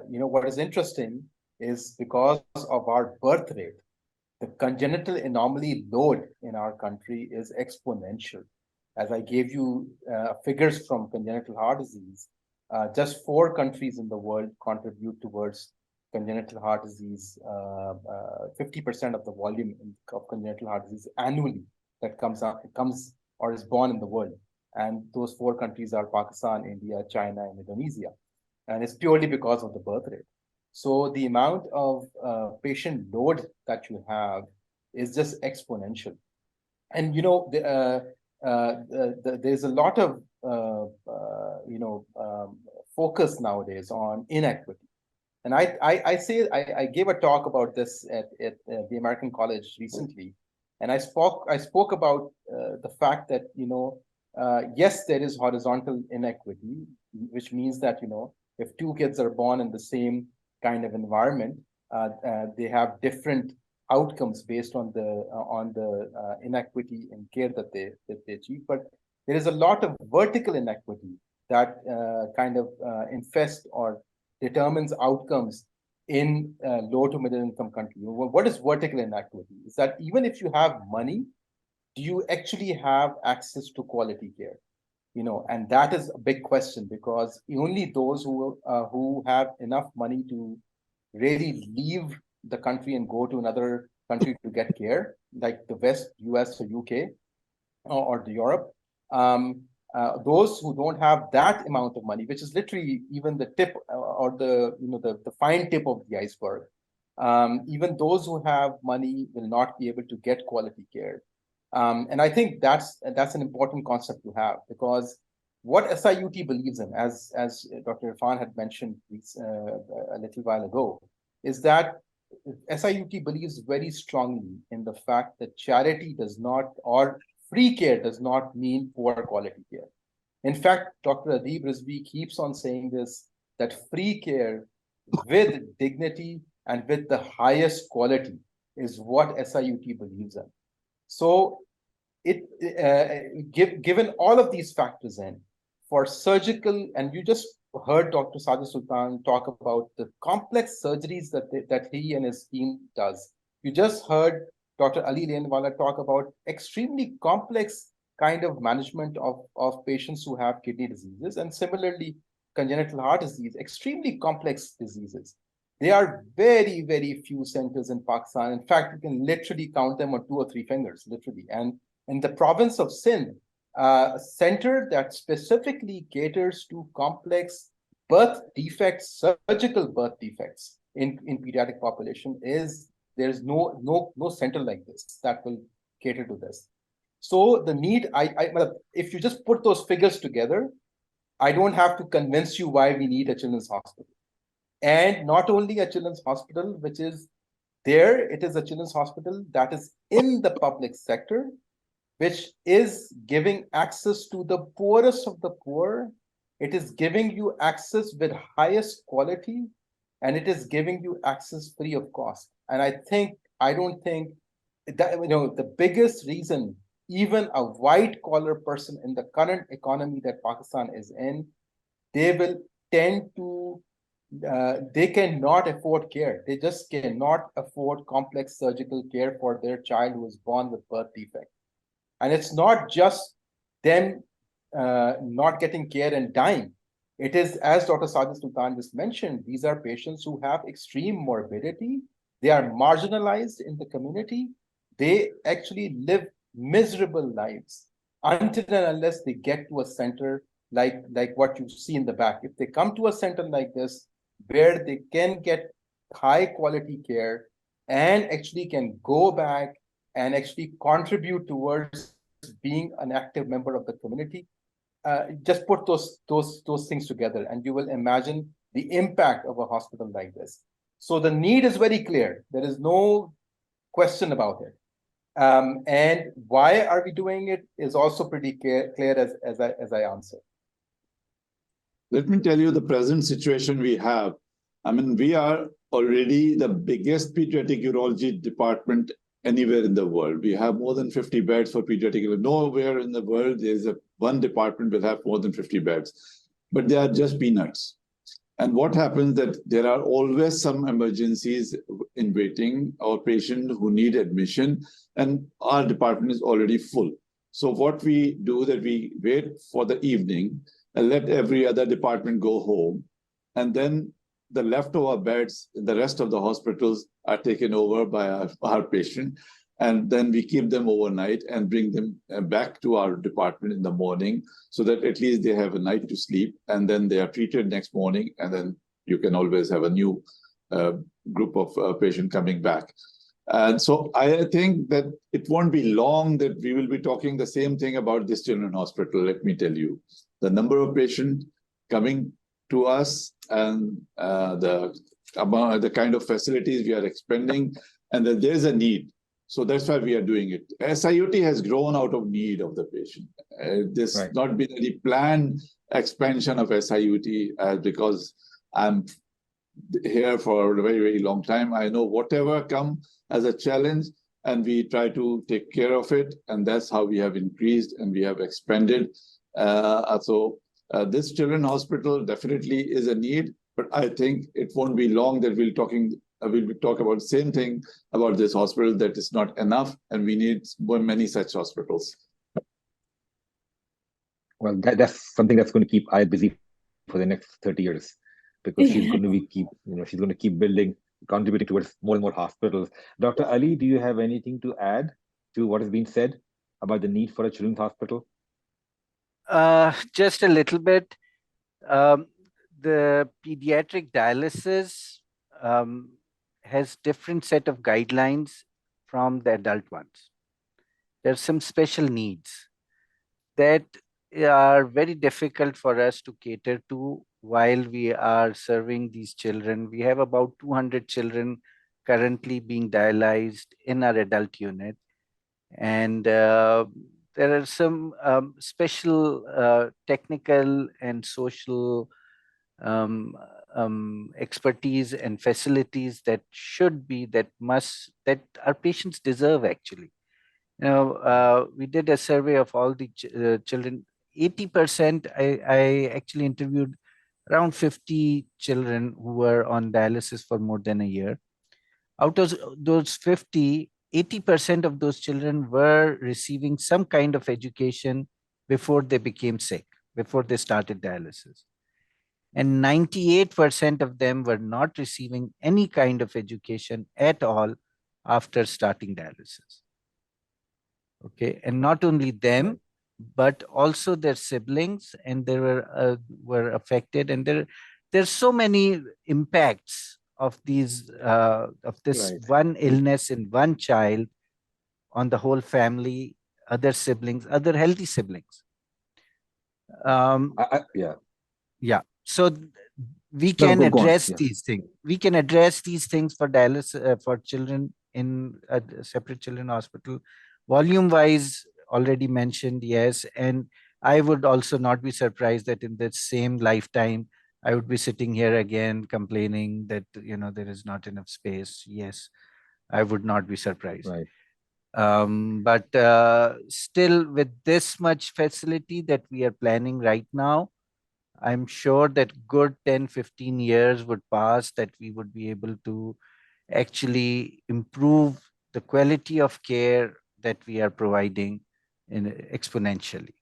what is interesting is because of our birth rate, the congenital anomaly load in our country is exponential. As I gave you figures from congenital heart disease, just 4 countries in the world contribute towards congenital heart disease, 50% of the volume of congenital heart disease annually that comes or is born in the world. And those 4 countries are Pakistan, India, China, and Indonesia. And it's purely because of the birth rate. So the amount of patient load that you have is just exponential. And, there's a lot of, focus nowadays on inequity. And I gave a talk about this at the American College recently, and I spoke about the fact that, yes, there is horizontal inequity, which means that, if two kids are born in the same kind of environment, they have different outcomes based on the inequity in care that they achieve. But there is a lot of vertical inequity that kind of infest or determines outcomes in low to middle income countries. What is vertical inequity? Is that even if you have money, do you actually have access to quality care? And that is a big question, because only those who have enough money to really leave the country and go to another country to get care, like the West, US or UK or the Europe, those who don't have that amount of money, which is literally even the tip or the fine tip of the iceberg, even those who have money will not be able to get quality care. And I think that's an important concept to have, because what SIUT believes in, as Dr. Irfan had mentioned a little while ago, is that SIUT believes very strongly in the fact that charity does not, or free care does not mean poor quality care. In fact, Dr. Irfan Rizvi keeps on saying this, that free care with dignity and with the highest quality is what SIUT believes in. So given all of these factors in, for surgical, and you just heard Dr. Sajid Sultan talk about the complex surgeries that he and his team does. You just heard Dr. Ali Lanewala talk about extremely complex kind of management of patients who have kidney diseases, and similarly, congenital heart disease, extremely complex diseases. There are very, very few centers in Pakistan. In fact, you can literally count them on 2 or 3 fingers, literally. And in the province of Sindh, a center that specifically caters to complex birth defects, surgical birth defects in pediatric population, there's no center like this that will cater to this. So the need, if you just put those figures together, I don't have to convince you why we need a children's hospital. And not only a children's hospital, which is there, it is a children's hospital that is in the public sector, which is giving access to the poorest of the poor. It is giving you access with highest quality, and it is giving you access free of cost. And I don't think that, the biggest reason, even a white collar person in the current economy that Pakistan is in, they will tend to, they cannot afford care. They just cannot afford complex surgical care for their child who is born with birth defect. And it's not just them not getting care and dying. It is, as Dr. Sajid Sultan just mentioned, these are patients who have extreme morbidity. They are marginalized in the community. They actually live miserable lives until and unless they get to a center like what you see in the back. If they come to a center like this, where they can get high quality care and actually can go back and actually contribute towards being an active member of the community, just put those things together and you will imagine the impact of a hospital like this. So the need is very clear. There is no question about it. And why are we doing it is also pretty clear as I answer. Let me tell you the present situation we have. I mean, we are already the biggest pediatric urology department anywhere in the world. We have more than 50 beds for pediatric. Nowhere in the world there's one department will have more than 50 beds, but they are just peanuts. And what happens that there are always some emergencies in waiting, or patient who need admission, and our department is already full. So what we do that we wait for the evening and let every other department go home, and then the leftover beds in the rest of the hospitals are taken over by our patient, and then we keep them overnight and bring them back to our department in the morning, so that at least they have a night to sleep, and then they are treated next morning, and then you can always have a new group of patient coming back. And so I think that it won't be long that we will be talking the same thing about this children's hospital. Let me tell you, the number of patients coming to us and the about the kind of facilities we are expanding, and that there's a need. So that's why we are doing it. SIUT has grown out of need of the patient. There's Right. not been any planned expansion of SIUT because I'm here for a very, very long time. I know whatever come as a challenge, and we try to take care of it. And that's how we have increased and we have expanded. This children's hospital definitely is a need, but I think it won't be long that we'll talk about the same thing about this hospital, that is not enough, and we need many such hospitals. Well, that's something that's going to keep Ayet busy for the next 30 years, because she's going to she's going to keep building, contributing towards more and more hospitals. Dr. Ali, do you have anything to add to what has been said about the need for a children's hospital? Just a little bit. The pediatric dialysis has different set of guidelines from the adult ones. There's some special needs that are very difficult for us to cater to while we are serving these children. We have about 200 children currently being dialyzed in our adult unit. And there are some special technical and social expertise and facilities that our patients deserve, actually. We did a survey of all the children. 80%, I actually interviewed around 50 children who were on dialysis for more than a year. Out of those 50, 80% of those children were receiving some kind of education before they became sick, before they started dialysis. And 98% of them were not receiving any kind of education at all after starting dialysis. Okay, and not only them, but also their siblings, and they were affected. And there's so many impacts of these of this one illness in one child on the whole family, other siblings, other healthy siblings. Yeah. So we can address these things. We can address these things for dialysis for children in a separate children's hospital. Volume-wise, already mentioned, yes. And I would also not be surprised that in the same lifetime, I would be sitting here again complaining that, there is not enough space. Yes, I would not be surprised. Right. But still, with this much facility that we are planning right now, I'm sure that good 10, 15 years would pass that we would be able to actually improve the quality of care that we are providing exponentially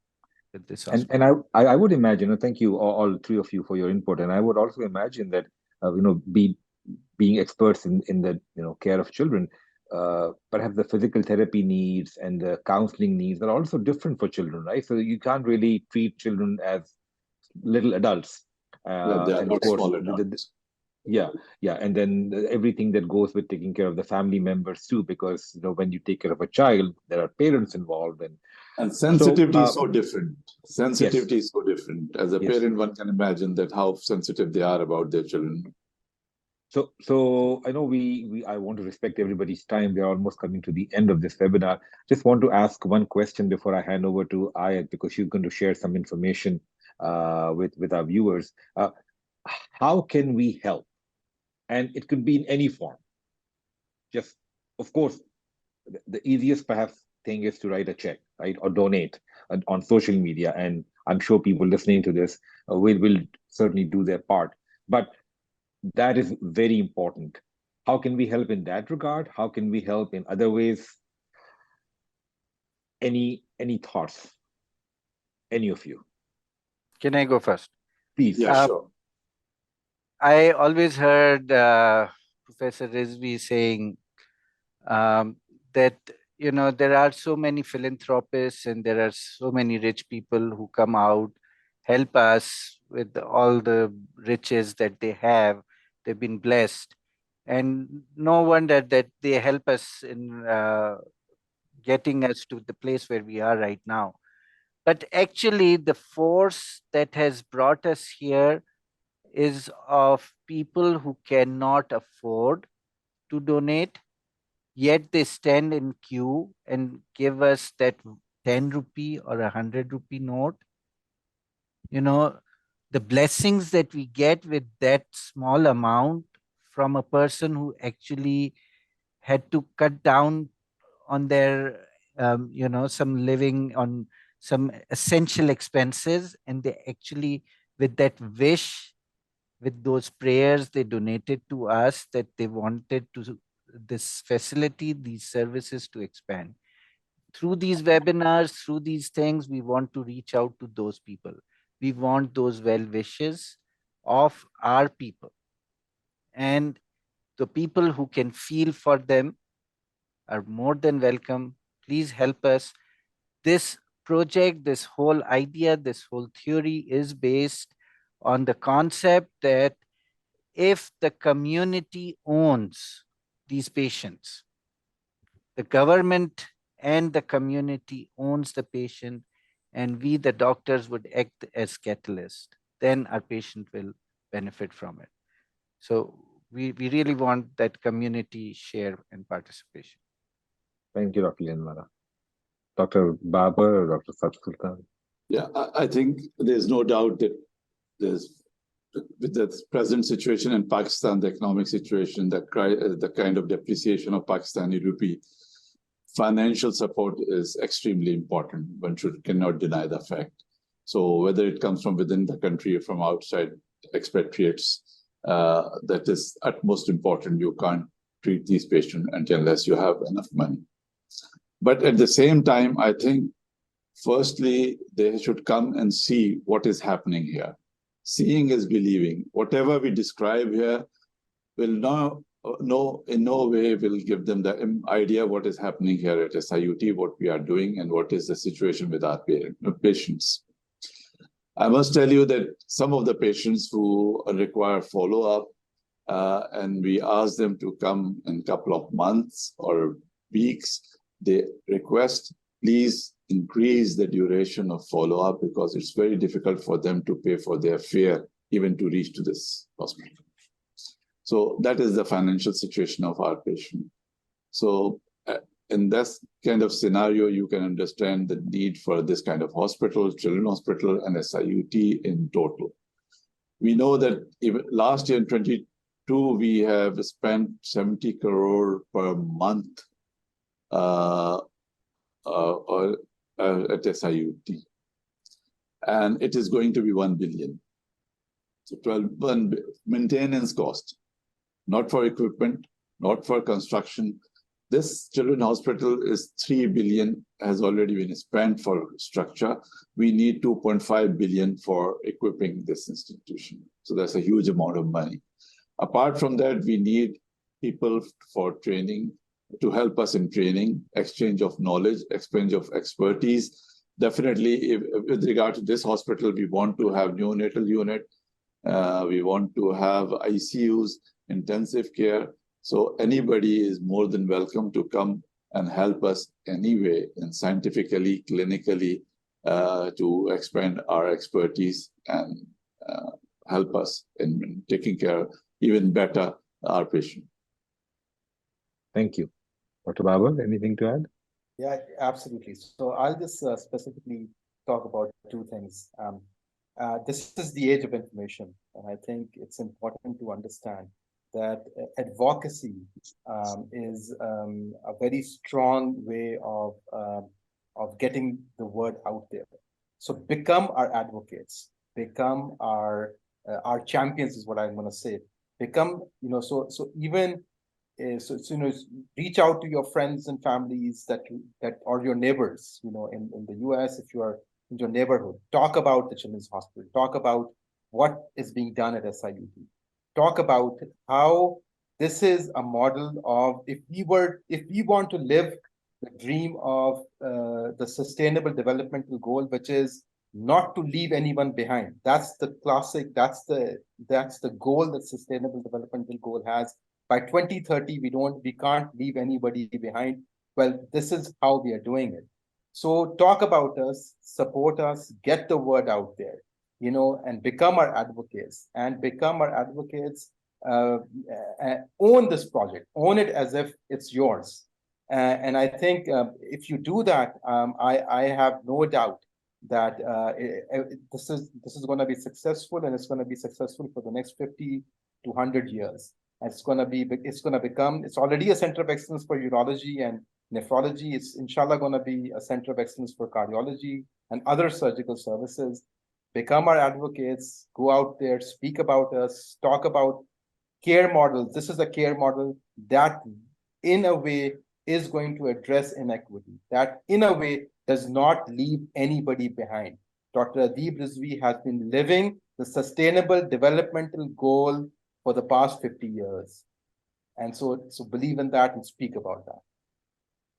with this hospital. And I would imagine, thank you all three of you for your input, and I would also imagine that being experts in the care of children, perhaps the physical therapy needs and the counseling needs are also different for children, right? So you can't really treat children as little adults. They are not small adults. Yeah, and then everything that goes with taking care of the family members too, because when you take care of a child, there are parents involved, and sensitivity is so different. Sensitivity is so different. As a parent, one can imagine that how sensitive they are about their children. So I know I want to respect everybody's time. We're almost coming to the end of this webinar. Just want to ask one question before I hand over to Ayet, because she's going to share some information with our viewers. How can we help? And it could be in any form. Just, of course, the easiest perhaps thing is to write a check, right? Or donate on social media. And I'm sure people listening to this will certainly do their part. But that is very important. How can we help in that regard? How can we help in other ways? Any thoughts? Any of you? Can I go first? Please. Yeah, sure. I always heard Professor Rizvi saying that there are so many philanthropists and there are so many rich people who come out, help us with all the riches that they have. They've been blessed, and no wonder that they help us in getting us to the place where we are right now. But actually, the force that has brought us here is of people who cannot afford to donate, yet they stand in queue and give us that 10 rupee or 100 rupee note. You know, the blessings that we get with that small amount from a person who actually had to cut down on their, some living on some essential expenses, and they actually, with that wish, with those prayers, they donated to us that they wanted to this facility, these services to expand. Through these webinars, through these things, we want to reach out to those people. We want those well wishes of our people. And the people who can feel for them are more than welcome. Please help us. This project, this whole idea, this whole theory is based on the concept that if the community owns these patients, the government and the community owns the patient, and we, the doctors, would act as catalysts, then our patient will benefit from it. So we really want that community share and participation. Thank you, Dr. Lanewala. Dr. Babar or Dr. Sajid Sultan? Yeah, I think there's no doubt that with the present situation in Pakistan, the economic situation, the kind of depreciation of Pakistani rupee, financial support is extremely important. One cannot deny the fact. So whether it comes from within the country or from outside expatriates, that is utmost important. You can't treat these patients unless you have enough money. But at the same time, I think, firstly, they should come and see what is happening here. Seeing is believing. Whatever we describe here will in no way will give them the idea what is happening here at SIUT, what we are doing, and what is the situation with our patients. I must tell you that some of the patients who require follow-up, and we ask them to come in a couple of months or weeks, they request, please increase the duration of follow-up because it's very difficult for them to pay for their fare even to reach to this hospital. So that is the financial situation of our patient. So in this kind of scenario, you can understand the need for this kind of hospital, children's hospital, and SIUT in total. We know that even last year in 22, we have spent 70 crore per month at SIUT. And it is going to be 1 billion. So 12 maintenance cost, not for equipment, not for construction. This children's hospital is 3 billion, has already been spent for structure. We need 2.5 billion for equipping this institution. So that's a huge amount of money. Apart from that, we need people for training, to help us in training, exchange of knowledge, exchange of expertise. Definitely, with regard to this hospital, we want to have neonatal unit. We want to have ICUs, intensive care. So anybody is more than welcome to come and help us anyway, and scientifically, clinically, to expand our expertise and help us in taking care even better our patient. Thank you. Dr. Babar, anything to add? Yeah, absolutely. So I'll just specifically talk about two things. This is the age of information, and I think it's important to understand that advocacy is a very strong way of getting the word out there. So become our advocates, become our champions is what I'm going to say. Become, so even reach out to your friends and families that or your neighbors, in the US, if you are in your neighborhood, talk about the Children's Hospital, talk about what is being done at SIUT, talk about how this is a model of, if we want to live the dream of the sustainable developmental goal, which is not to leave anyone behind. That's the classic, that's the goal that sustainable developmental goal has. By 2030, we can't leave anybody behind. Well, this is how we are doing it. So talk about us, support us, get the word out there. and become our advocates, own this project, own it as if it's yours. And I think if you do that, I have no doubt that this is going to be successful, and it's going to be successful for the next 50 to 100 years. And it's already a center of excellence for urology and nephrology. It's inshallah going to be a center of excellence for cardiology and other surgical services. Become our advocates, go out there, speak about us, talk about care models. This is a care model that in a way is going to address inequity, that in a way does not leave anybody behind. Dr. Adib Rizvi has been living the sustainable developmental goal for the past 50 years. And so believe in that and speak about that.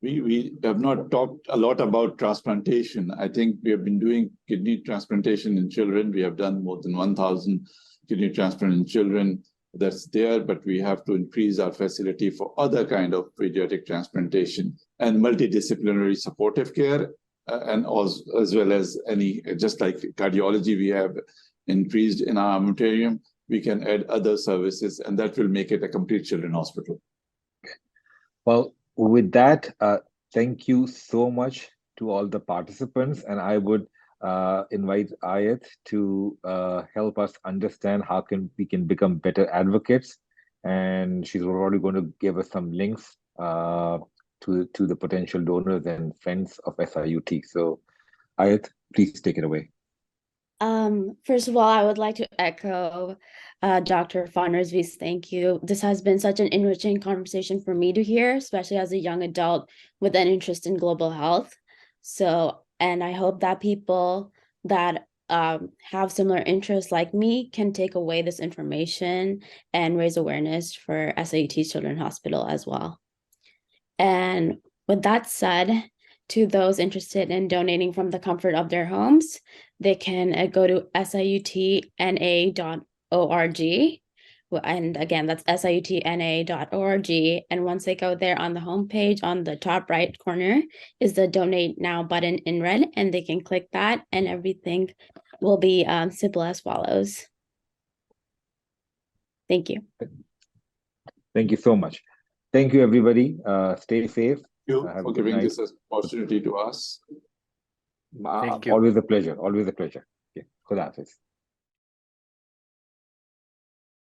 We have not talked a lot about transplantation. I think we have been doing kidney transplantation in children. We have done more than 1,000 kidney transplant in children. That's there, but we have to increase our facility for other kind of pediatric transplantation and multidisciplinary supportive care, and as well as just like cardiology, we have increased in our armamentarium. We can add other services, and that will make it a complete children hospital. Well, with that, thank you so much to all the participants, and I would invite Aayet to help us understand how we can become better advocates, and she's already going to give us some links to the potential donors and friends of SIUT. So, Aayet, please take it away. First of all, I would like to echo Dr. Irfan Rizvi's thank you. This has been such an enriching conversation for me to hear, especially as a young adult with an interest in global health. And I hope that people that have similar interests like me can take away this information and raise awareness for SIUT Children's Hospital as well. And with that said, to those interested in donating from the comfort of their homes, they can go to SIUTNA.org. And again, that's SIUTNA.org. And once they go there on the homepage, on the top right corner is the Donate Now button in red, and they can click that, and everything will be simple as follows. Thank you. Thank you so much. Thank you, everybody. Stay safe. Thank you for giving this opportunity to us. Thank you. Always a pleasure. Always a pleasure. Okay. Khuda Hafiz.